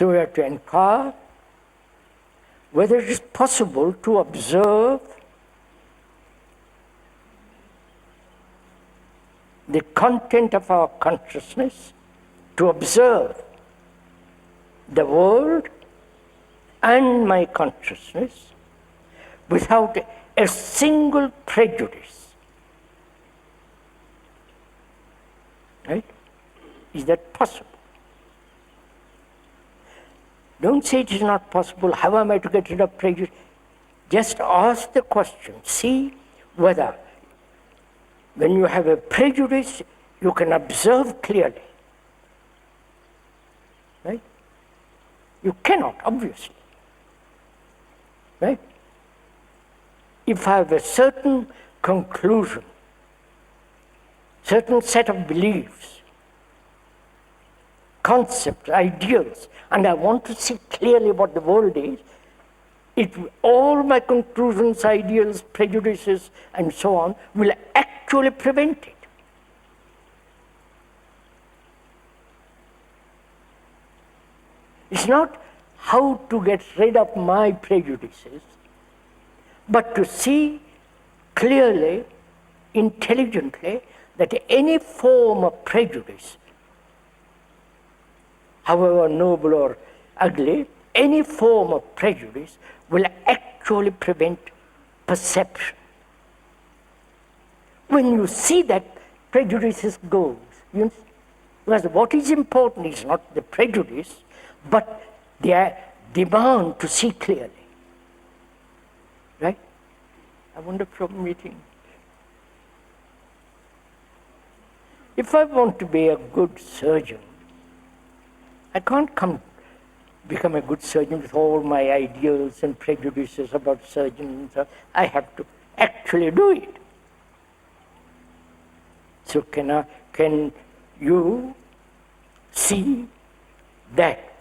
So we have to inquire whether it is possible to observe the content of our consciousness, to observe the world and my consciousness without a single prejudice. Right? Is that possible? Don't say it is not possible. How am I to get rid of prejudice? Just ask the question. See whether when you have a prejudice, you can observe clearly. Right? You cannot, obviously. Right? If I have a certain conclusion, certain set of beliefs, concepts, ideals, and I want to see clearly what the world is, all my conclusions, ideals, prejudices, and so on will actually prevent it. It's not how to get rid of my prejudices, but to see clearly, intelligently, that any form of prejudice, however noble or ugly, any form of prejudice will actually prevent perception. When you see that, prejudices goes. Because what is important is not the prejudice, but their demand to see clearly. Right? I wonder from meeting. If I want to be a good surgeon, I can't become a good surgeon with all my ideals and prejudices about surgeons. I have to actually do it. So can you see that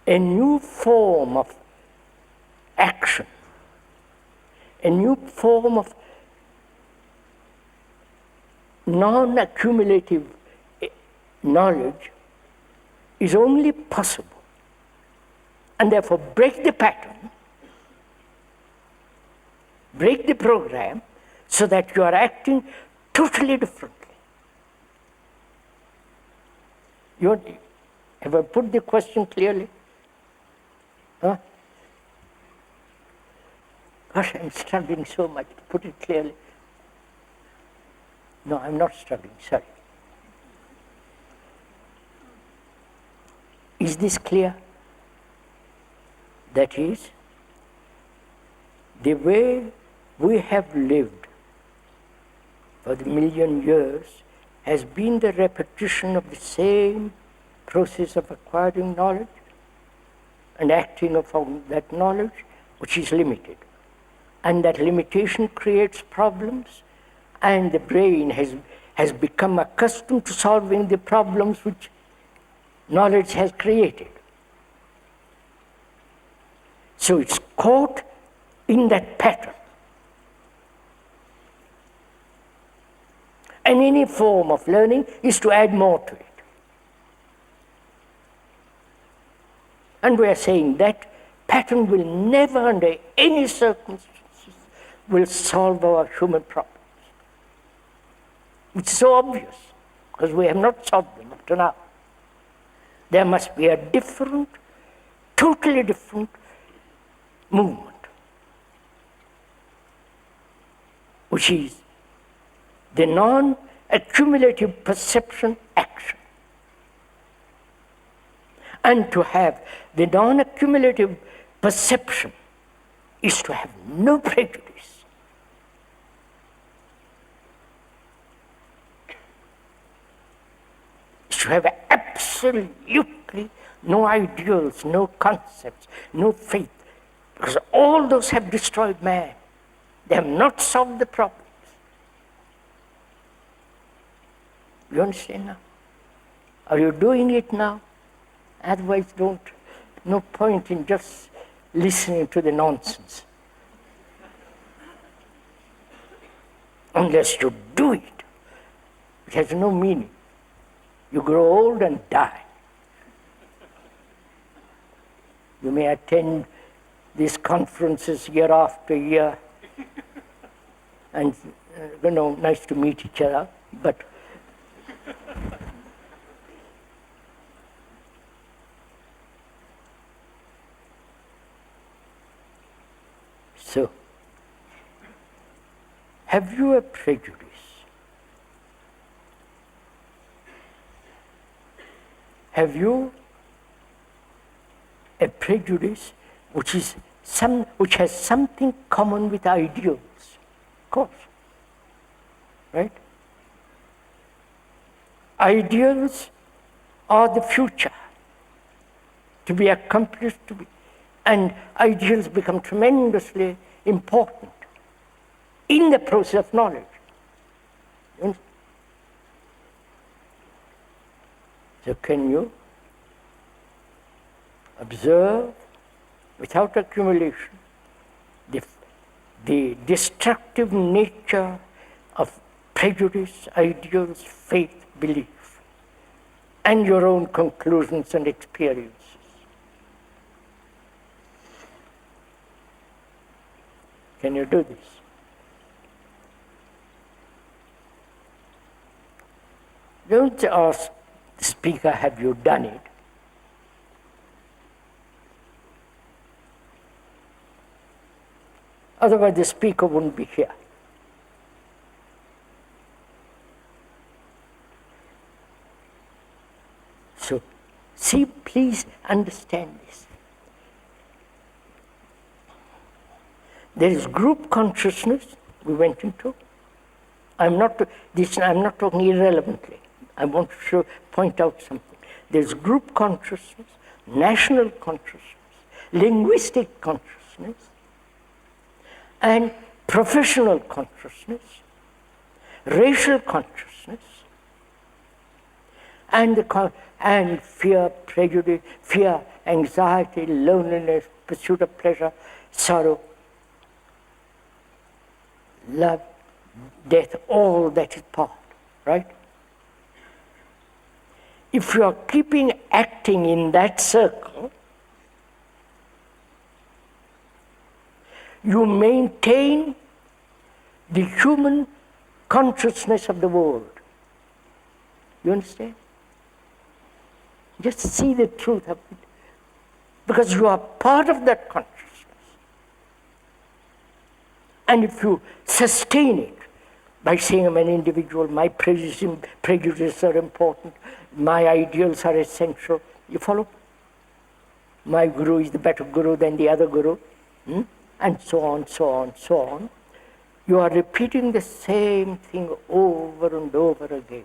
a new form of action, a new form of non-accumulative knowledge is only possible, and therefore break the pattern, break the program, so that you are acting totally differently. You ever put the question clearly? Huh? Gosh, I'm struggling so much to put it clearly. No, I'm not struggling, sorry. Is this clear? That is, the way we have lived for the million years has been the repetition of the same process of acquiring knowledge and acting upon that knowledge, which is limited. And that limitation creates problems, and the brain has become accustomed to solving the problems which knowledge has created. So it's caught in that pattern. And any form of learning is to add more to it. And we are saying that pattern will never, under any circumstances, will solve our human problems. It's so obvious, because we have not solved them up to now. There must be a different, totally different movement, which is the non-accumulative perception action. And to have the non-accumulative perception is to have no prejudice. It's to have absolutely no ideals, no concepts, no faith, because all those have destroyed man. They have not solved the problems. You understand now? Are you doing it now? Otherwise, no point in just listening to the nonsense. Unless you do it, it has no meaning. You grow old and die. You may attend these conferences year after year, and nice to meet each other, but so, have you a prejudice? Have you a prejudice which has something common with ideals? Of course. Right? Ideals are the future to be accomplished, and ideals become tremendously important in the process of knowledge. So can you observe without accumulation the destructive nature of prejudice, ideals, faith, belief, and your own conclusions and experiences? Can you do this? Don't ask the speaker, have you done it? Otherwise the speaker wouldn't be here. So, see, please understand this. There is group consciousness we went into. I'm not talking irrelevantly. I want to point out something. There's group consciousness, national consciousness, linguistic consciousness, and professional consciousness, racial consciousness, and fear, prejudice, fear, anxiety, loneliness, pursuit of pleasure, sorrow, love, death, all that is part, right? If you are keeping acting in that circle, you maintain the human consciousness of the world. You understand? Just see the truth of it. Because you are part of that consciousness. And if you sustain it by saying I'm an individual, my prejudices are important, my ideals are essential, you follow? My guru is the better guru than the other guru, and so on, so on, so on. You are repeating the same thing over and over again.